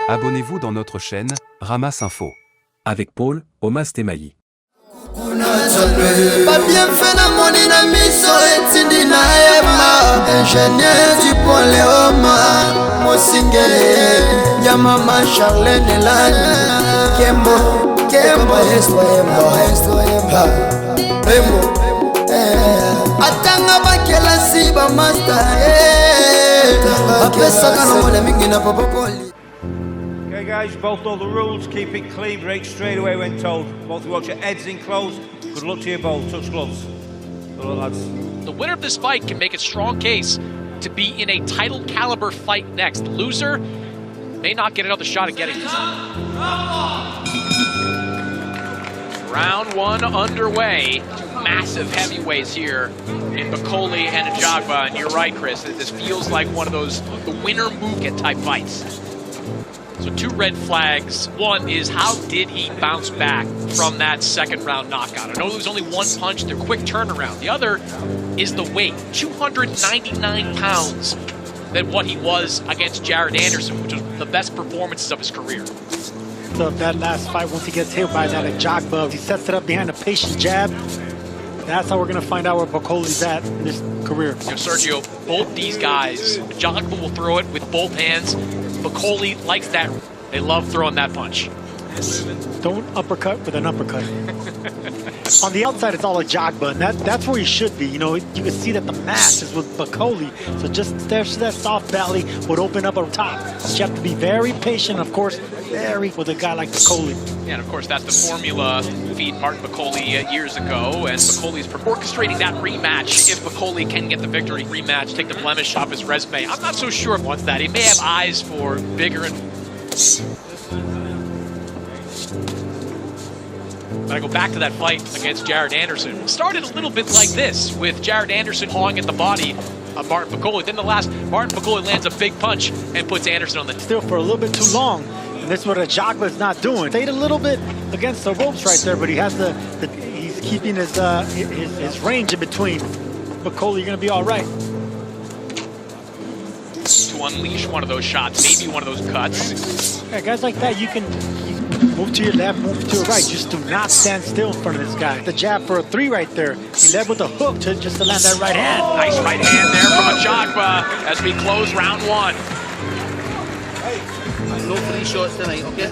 Abonnez-vous dans notre chaîne, Ramasse Info. Avec Paul, Omas Temayi. Pas bien fait na moni na miso etindi na ema ingénieur du poléoma mosinge ya mama Charlene Lani Kembo esto atanga bakela si ba master apesa na mona mingi na popokoli. Okay guys, you both know the rules. Keep it clean, break straight away when told. Both of you watch your heads in close. Good luck to you both. Touch gloves. Good luck, lads. The winner of this fight can make a strong case to be in a title caliber fight next. The loser may not get another shot at getting this. Round one underway. Two massive heavyweights here in BAKOLE and Ajagba. And you're right, Chris, this feels like one of those the winner move get type fights. So two red flags. One is, how did he bounce back from that second round knockout? I know there was only one punch, they're quick turnaround. The other is the weight, 299 pounds than what he was against Jared Anderson, which was the best performances of his career. So that last fight, once he gets hit by that Ajagba, he sets it up behind a patient jab. That's how we're going to find out where BAKOLE's at in his career. You know, Sergio, both these guys, Ajagba will throw it with both hands. BAKOLE likes that. They love throwing that punch. Don't uppercut with an uppercut. On the outside, it's all Ajagba, and that's where he should be. You know, you can see that the mass is with BAKOLE, so just that soft belly would open up a top. You have to be very patient, of course, very with a guy like BAKOLE. Yeah, and of course, that's the formula feed Martin BAKOLE years ago, and BAKOLE's orchestrating that rematch if BAKOLE can get the victory. Rematch, take the blemish off his resume. I'm not so sure if he wants that. He may have eyes for bigger and... But I go back to that fight against Jared Anderson. It started a little bit like this, with Jared Anderson pawing at the body of Martin BAKOLE. Then the last, Martin BAKOLE lands a big punch and puts Anderson on the... Still for a little bit too long. And that's what Ajagba is not doing. Stayed a little bit against the ropes right there, but he has he's keeping his range in between. BAKOLE, you're gonna be all right. To unleash one of those shots, maybe one of those cuts. Yeah, guys like that, you can move to your left, move to your right. Just do not stand still in front of this guy. The jab for a 3 right there. He led with a hook just to land that right hand. Nice right hand there from Ajagba as we close round one. No free shots tonight, okay?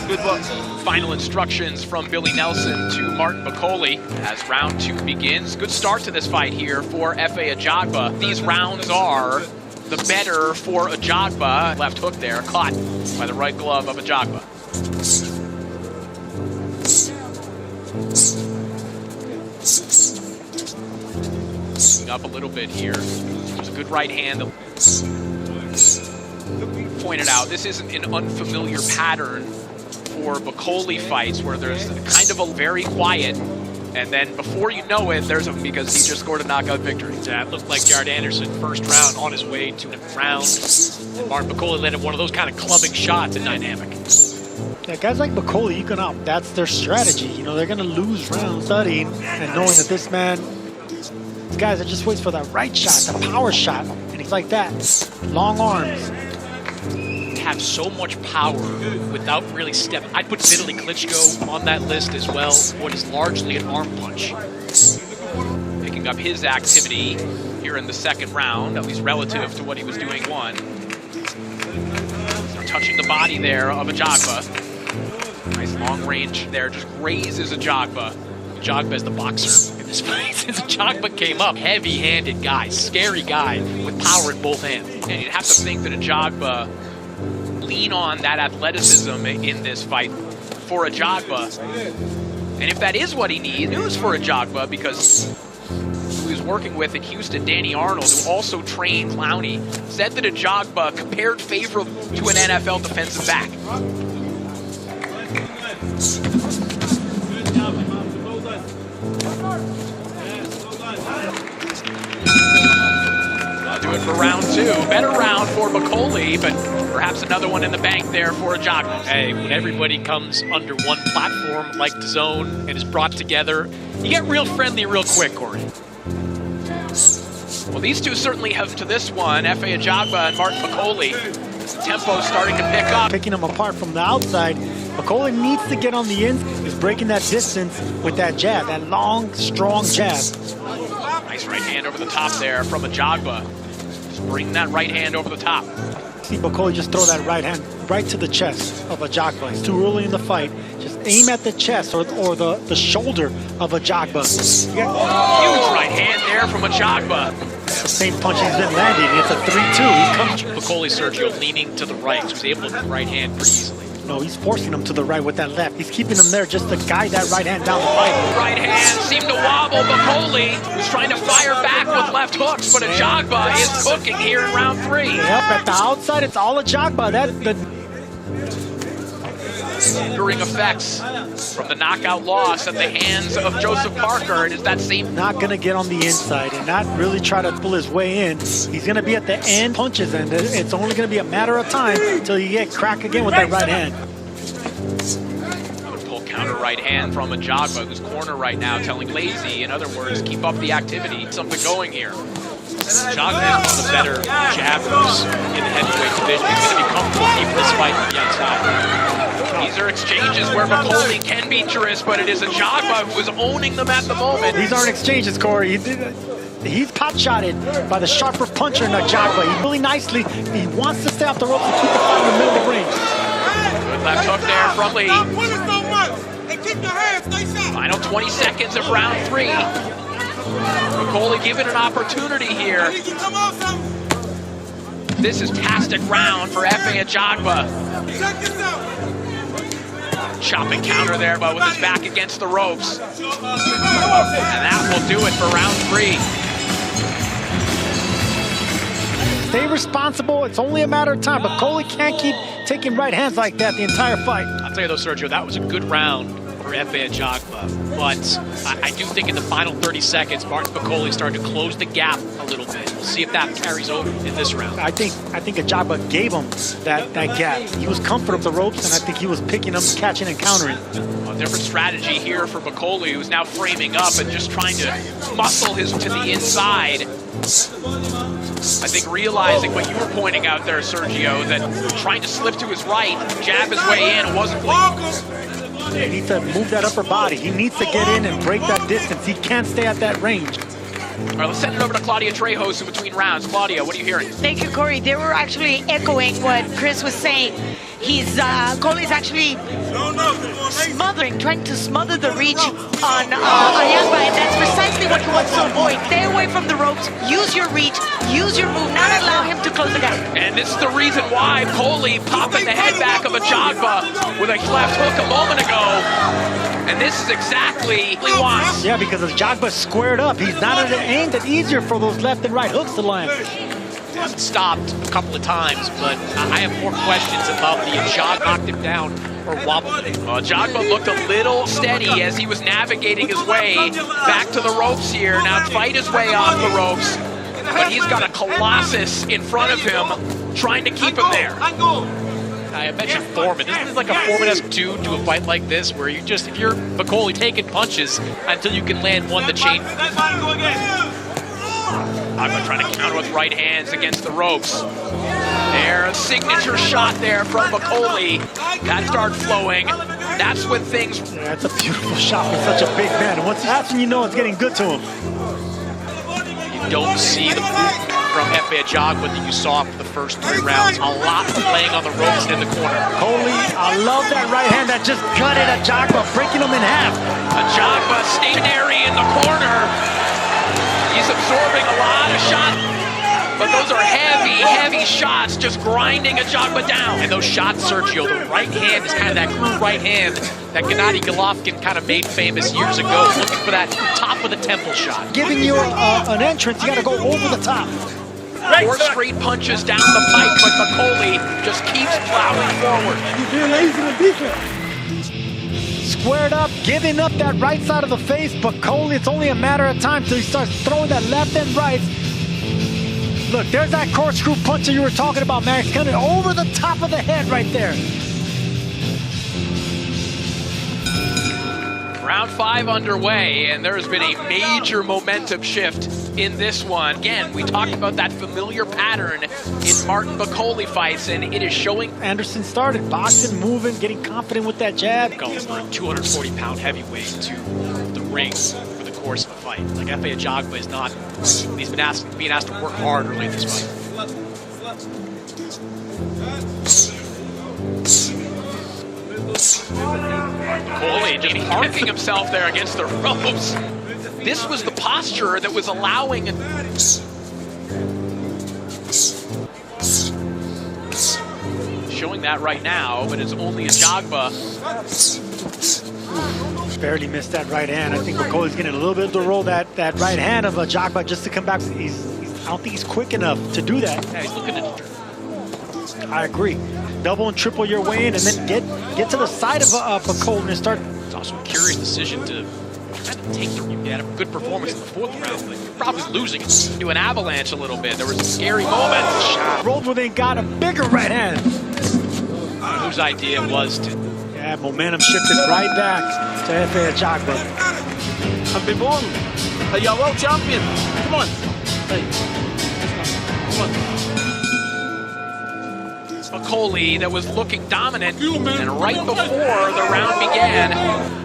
Good work. Final instructions from Billy Nelson to Martin BAKOLE as round 2 begins. Good start to this fight here for F.A. Ajagba. These rounds are the better for Ajagba. Left hook there, caught by the right glove of Ajagba. Up a little bit here. There's a good right hand. Pointed out, this isn't an unfamiliar pattern for BAKOLE fights where there's kind of a very quiet, and then before you know it, there's because he just scored a knockout victory. Yeah, it looked like Jared Anderson first round on his way to the round. And Martin BAKOLE landed one of those kind of clubbing shots in dynamic. Yeah, guys like BAKOLE, you can out. That's their strategy. You know, they're gonna lose rounds studying and knowing that this man, these guys are just waits for that right shot, the power shot, and he's like that. Long arms. Have so much power without really stepping. I'd put Vitaly Klitschko on that list as well, what is largely an arm punch. Picking up his activity here in the second round, at least relative to what he was doing one. Touching the body there of Ajagba. Nice long range there, just grazes Ajagba. Ajagba is the boxer in this fight. Since Ajagba came up, heavy-handed guy, scary guy with power in both hands. And you'd have to think that Ajagba lean on that athleticism in this fight for Ajagba. And if that is what he needs, news for Ajagba, because who he was working with in Houston, Danny Arnold, who also trained Clowney, said that Ajagba compared favorably to an NFL defensive back. Do it for round 2. Better round for BAKOLE, but perhaps another one in the bank there for Ajagba. Hey, when everybody comes under one platform like DAZN and is brought together, you get real friendly real quick, Corey. Well, these two certainly have to this one, F.A. Ajagba and Martin BAKOLE. Tempo starting to pick up. Picking him apart from the outside. BAKOLE needs to get on the ins. He's breaking that distance with that jab, that long, strong jab. Nice right hand over the top there from Ajagba. Just bring that right hand over the top. See BAKOLE just throw that right hand right to the chest of Ajagba. It's too early in the fight. Just aim at the chest or the shoulder of Ajagba. Huge right hand there from Ajagba. That's the same punch he's been landing. It's a 3-2. He comes. BAKOLE, Sergio, leaning to the right. So he's able to get the right hand pretty easily. No, he's forcing him to the right with that left. He's keeping him there just to guide that right hand down the pipe. Right hand seemed to wobble. BAKOLE was trying to fire back with left hooks, but Ajagba is cooking here in round 3. Yep, at the outside, it's all Ajagba. Lingering effects from the knockout loss at the hands of Joseph Parker. It is that same. Not going to get on the inside and not really try to pull his way in. He's going to be at the end punches, and it's only going to be a matter of time until you get cracked again with that right hand. Pull counter right hand from Ajagba, who's corner right now, telling Lazy, in other words, keep up the activity. Something going here. Ajagba is one of the better jabbers in the heavyweight division. He's going to be comfortable keeping this fight on the outside. These are exchanges where BAKOLE can be dangerous, but it is Ajagba who is owning them at the moment. These aren't exchanges, Corey. He's pot-shotted by the sharper puncher in Ajagba. He really nicely, he wants to stay off the ropes and keep the fight in the middle of the ring. Good left hook there from Lee. Final 20 seconds of round 3. BAKOLE given an opportunity here. This is fantastic round for Efe Ajagba. Chopping counter there, but with his back against the ropes. And that will do it for round 3. Stay responsible. It's only a matter of time. BAKOLE can't keep taking right hands like that the entire fight. I'll tell you though, Sergio, that was a good round for Efe Ajagba. But I do think in the final 30 seconds, Martin BAKOLE started to close the gap a little bit. We'll see if that carries over in this round. I think Ajagba gave him that gap. He was comfortable with the ropes, and I think he was picking them, catching and countering. A different strategy here for BAKOLE, who's now framing up and just trying to muscle his to the inside. I think realizing what you were pointing out there, Sergio, that trying to slip to his right, jab his way in, wasn't He needs to move that upper body. He needs to get in and break that distance. He can't stay at that range. All right, let's send it over to Claudia Trejos in between rounds. Claudia, what are you hearing? Thank you, Corey. They were actually echoing what Chris was saying. BAKOLE is actually trying to smother the reach on Ajagba, and that's precisely what he wants to avoid. Stay away from the ropes, use your reach, use your move, not allow him to close the gap. And this is the reason why BAKOLE popping the head back of Ajagba with a left hook a moment ago. And this is exactly what he wants. Yeah, because Ajagba squared up. He's not at an aim that's easier for those left and right hooks to land. Hasn't stopped a couple of times, but I have more questions about the Ajagba knocked him down or wobbled him. Ajagba looked a little steady as he was navigating his way back to the ropes here. Now to fight his way off the ropes, but he's got a Colossus in front of him trying to keep him there. I mentioned Foreman. This is like a Foreman-esque dude to a fight like this, where you just, if you're BAKOLE, taking punches until you can land one to chain. Ajagba trying to counter with right hands against the ropes. There's a signature shot there from BAKOLE. That starts flowing. That's when things... Yeah, that's a beautiful shot for such a big man. And that's when you know it's getting good to him. You don't see the movement from Efe Ajagba that you saw for the first 3 rounds. A lot of laying on the ropes and in the corner. BAKOLE, I love that right hand that just gutted Ajagba, breaking him in half. Ajagba stationary in the corner. He's absorbing a lot of shots, but those are heavy, heavy shots, just grinding Ajagba down. And those shots, Sergio, the right hand is kind of that crew right hand that Gennady Golovkin kind of made famous years ago, looking for that top of the temple shot. Giving you an entrance, you got to go over the top. 4 straight punches down the pipe, but BAKOLE just keeps plowing forward. Squared up, giving up that right side of the face. BAKOLE, it's only a matter of time till he starts throwing that left and right. Look, there's that corkscrew punch that you were talking about, man. It's coming over the top of the head right there. Round 5 underway, and there's been a major momentum shift in this one. Again, we talked about that familiar pattern in Martin BAKOLE fights, and it is showing. Anderson started boxing, moving, getting confident with that jab. Going for a 240-pound heavyweight to the ring for the course of a fight. Like Efe Ajagba is not. He's been being asked to work hard early in this fight. BAKOLE just parking himself there against the ropes. This was the posture that was allowing. Showing that right now, but it's only Ajagba. Barely missed that right hand. I think BAKOLE's getting a little bit to roll that right hand of Ajagba just to come back. I don't think he's quick enough to do that. Yeah, he's looking at. I agree. Double and triple your way in, and then get to the side of BAKOLE and start. It's also a curious decision to kind of take the. You had a good performance in the 4th round, but you're probably losing it to an avalanche a little bit. There was a scary moment. Rolled within, got a bigger right hand. Whose idea it was to. Yeah, momentum shifted right back to Efe Ajagba. Happy ball. Hey, you're world champion. Come on. Hey. Come on. BAKOLE that was looking dominant, and right before the round began,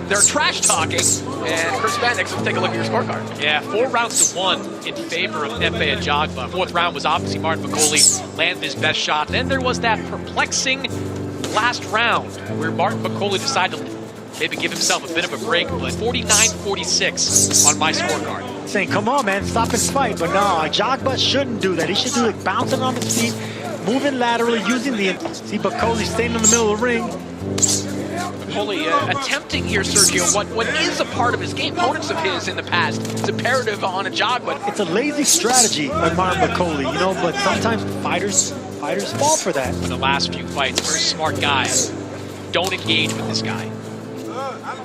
they're trash talking. And Chris Bendix, let's take a look at your scorecard. Yeah, 4 rounds to 1 in favor of Efe Ajagba. 4th round was obviously Martin BAKOLE landed his best shot. Then there was that perplexing last round where Martin BAKOLE decided to maybe give himself a bit of a break, but 49-46 on my scorecard. Saying, come on, man, stop and fight. But no, Ajagba shouldn't do that. He should do it bouncing on his feet, moving laterally, using the. See BAKOLE staying in the middle of the ring. BAKOLE attempting here, Sergio, what is a part of his game. Opponents of his in the past, it's imperative on Ajagba. It's a lazy strategy by Martin BAKOLE, you know, but sometimes fighters fall for that. In the last few fights, very smart guys don't engage with this guy.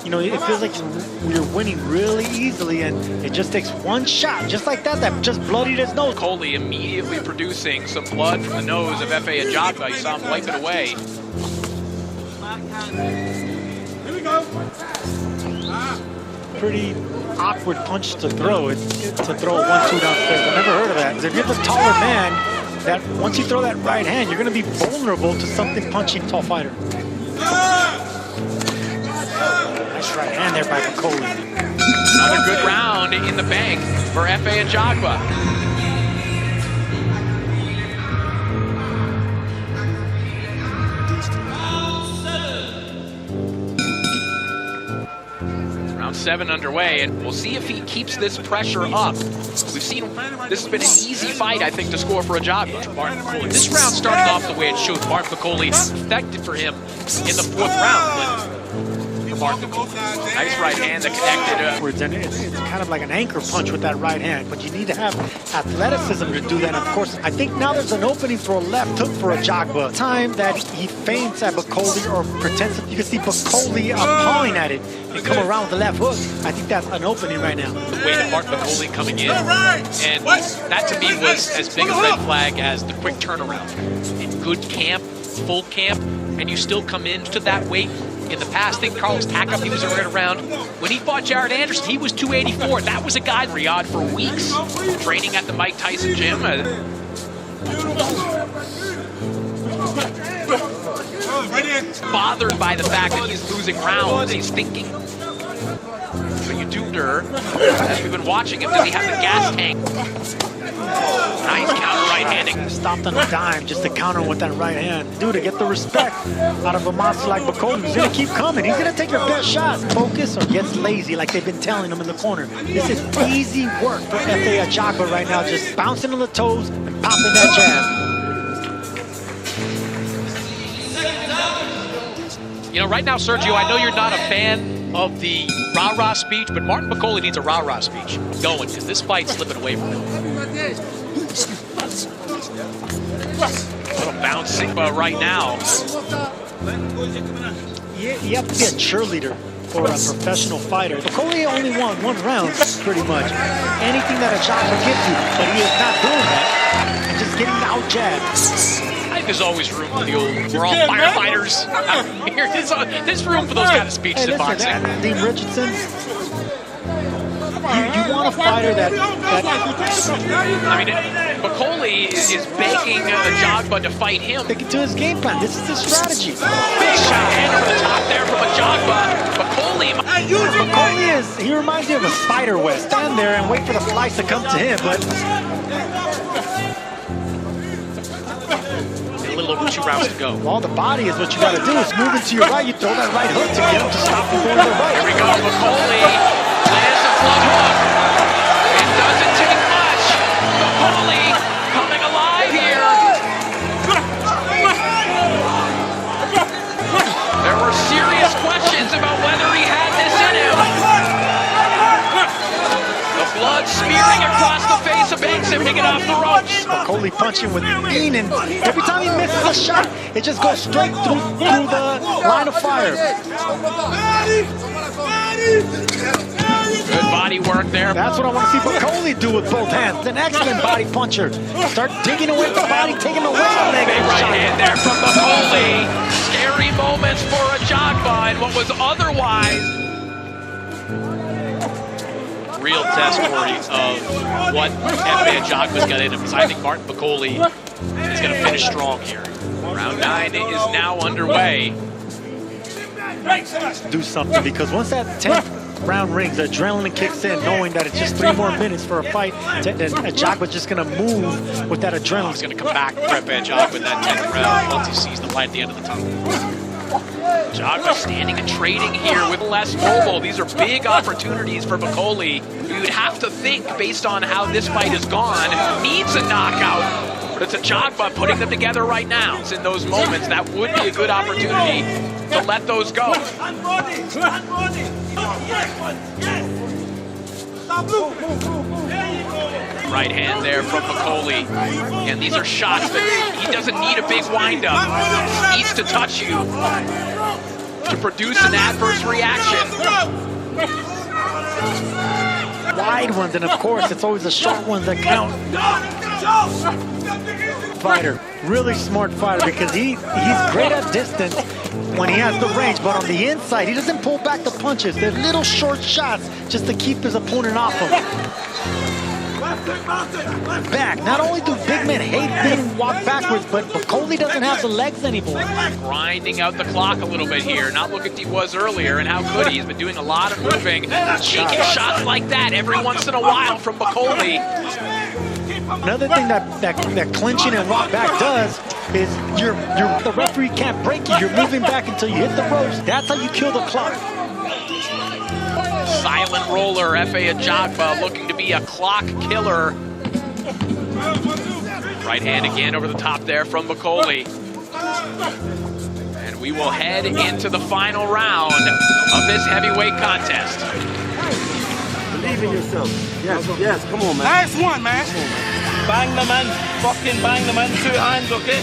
You know, it feels like you're winning really easily, and it just takes one shot, just like that just bloodied his nose. BAKOLE immediately producing some blood from the nose of Efe Ajagba. You saw him wipe it away. Here we go. Pretty awkward punch to throw. To throw a 1-2 downstairs. I've never heard of that. Because if you're the taller man, that once you throw that right hand, you're going to be vulnerable to something punching tall fighter. Nice right hand there by BAKOLE. Another good round in the bank for Efe Ajagba. Round 7 underway, and we'll see if he keeps this pressure up. We've seen this has been an easy fight, I think, to score for Ajagba. Martin BAKOLE. This round started off the way it should. Martin BAKOLE effective for him in the 4th round, but Martin BAKOLE. Nice right hand that connected. And it's kind of like an anchor punch with that right hand, but you need to have athleticism to do that. And of course, I think now there's an opening for a left hook for Ajagba. Time that he feints at BAKOLE or pretends, you can see BAKOLE pawing at it and come around with the left hook. I think that's an opening right now. The way that Martin BAKOLE coming in, and that to me was as big a red flag as the quick turnaround. In good camp, full camp, and you still come into that weight. In the past, I think Carlos Takam, he was right around. When he fought Jared Anderson, he was 284. That was a guy in Riyadh for weeks, training at the Mike Tyson gym. Bothered by the fact that he's losing rounds. He's thinking. So you tuned her, as we've been watching him, does he have the gas tank? Nice counter right-handing. Stopped on a dime just to counter with that right hand. Dude, to get the respect out of a monster like BAKOLE, he's going to keep coming. He's going to take your best shot. Focus or gets lazy like they've been telling him in the corner. This is easy work for Efe Ajagba right now, just bouncing on the toes and popping that jab. You know, right now, Sergio, I know you're not a fan of the rah-rah speech, but Martin BAKOLE needs a rah-rah speech going, because this fight's slipping away from him. A little bouncing right now. You have to be a cheerleader for a professional fighter. BAKOLE only won 1 round, pretty much. Anything that Ajagba gives you, but he is not doing that. And just getting out jabs. I think there's always room for the old, we're all firefighters out here. There's room for those kind of speeches in boxing. Dean Richardson, You want a fighter that I mean, BAKOLE is begging Ajagba to fight him. sticking to his game plan. This is his strategy. Big shot hand over the top there from Ajagba. He reminds me of a spider web. Stand there and wait for the slice to come to him, but a little over 2 rounds to go. all the body is what you got to do. Is moving to your right. You throw that right hook to get him to stop from going to the right. Here we go, BAKOLE lands a front hook. It doesn't take much. BAKOLE coming alive here. There were serious questions about whether he had this in him. The blood smearing across the face of Banks and picking off the ropes. BAKOLE punching with mean, and every time he misses a shot, it just goes straight through the line of fire. Good body work there. That's what I want to see BAKOLE do with both hands. An excellent body puncher. Start digging away the body, taking away the leg. Big right hand there from BAKOLE. Scary moments for Ajagba and what was otherwise real test of what F.A. Ajagba's got in him. Because I think Martin BAKOLE is going to finish strong here. Round 9 is now underway. Do something, because once that 10th round rings, the adrenaline kicks in, knowing that it's just 3 more minutes for a fight. And Ajagba's just going to move with that adrenaline. He's going to come back for F.A. Ajagba in that 10th round once he sees the light at the end of the tunnel. Ajagba standing and trading here with less mobile. These are big opportunities for BAKOLE. You would have to think, based on how this fight has gone, needs a knockout. But it's Ajagba putting them together right now. It's in those moments that would be a good opportunity to let those go. Right hand there from BAKOLE. And these are shots that he doesn't need a big windup. He needs to touch you to produce an adverse reaction. Wide ones, and of course, it's always the short ones that count. Fighter, really smart fighter, because he's great at distance when he has the range, but on the inside, he doesn't pull back the punches. They're little short shots just to keep his opponent off him. Back. Not only do big men hate being walked backwards, but BAKOLE doesn't have the legs anymore. Grinding out the clock a little bit here. Not looking at he was earlier, and how could he? He's been doing a lot of moving. Taking shots like that every once in a while from BAKOLE. Another thing that clinching and walk back does is the referee can't break you. You're moving back until you hit the ropes. That's how you kill the clock. Silent roller, F.A. Ajagba looking to be a clock killer. Right hand again over the top there from BAKOLE. And we will head into the final round of this heavyweight contest. Believe in yourself. Yes, come on, man. Nice one, man. Bang the man. Fucking bang the man. 2 hands, okay?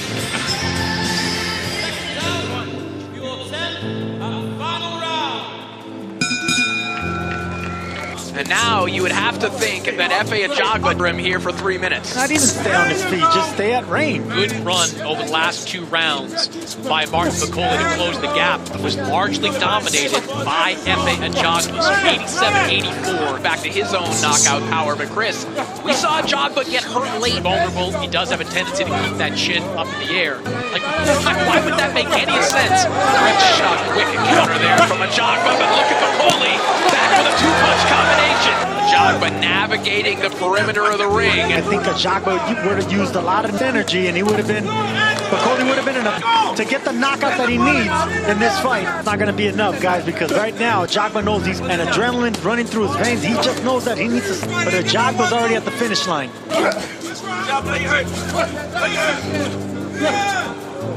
And now you would have to think that F.A. Ajagba for him here for 3 minutes. Not even stay on his feet, just stay at range. Good run over the last 2 rounds by Martin BAKOLE to close the gap. It was largely dominated by F.A. Ajagba, so 87-84, back to his own knockout power. But Chris, we saw Ajagba get hurt late, vulnerable. He does have a tendency to keep that chin up in the air. Like, why would that make any sense? Rip shot, quick counter there from Ajagba, but look at BAKOLE, back with a 2-punch combination. Ajagba navigating the perimeter of the ring. I think Ajagba would have used a lot of energy, and BAKOLE would have been enough to get the knockout that he needs in this fight. It's not going to be enough, guys, because right now Ajagba knows he's an adrenaline running through his veins. He just knows that he needs to, but Ajagba's already at the finish line.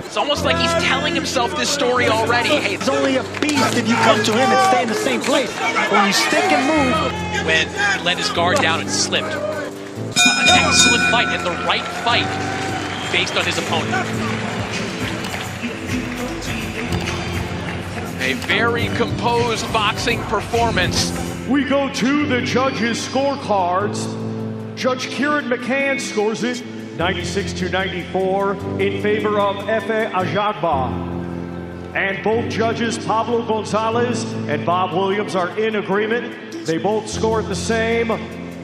It's almost like he's telling himself this story already. Hey, it's only a beast if you come to him and stay in the same place. When you stick and move. When he let his guard down and slipped. An excellent fight and the right fight based on his opponent. A very composed boxing performance. We go to the judges' scorecards. Judge Kieran McCann scores it 96-94 in favor of F.A. Ajagba. And both judges, Pablo Gonzalez and Bob Williams, are in agreement They both scored the same,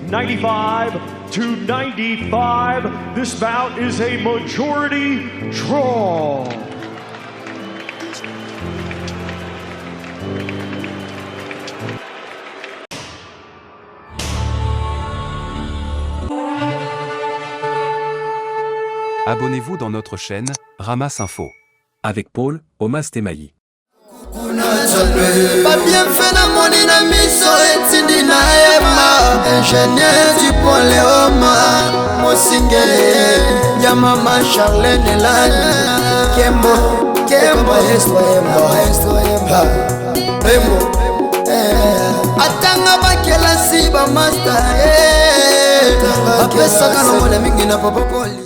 95-95. This bout is a majority draw. Abonnez-vous dans notre chaîne, Ramasse Info. Avec Paul, Omas Temayi. Pas bien fait na moni na miso etindi na ema. Ingénieur du pont Léoma Mosingele ya mama Charlene Elani Kembo atanga bakela si ba master apesaka na mona mingi na popopoli.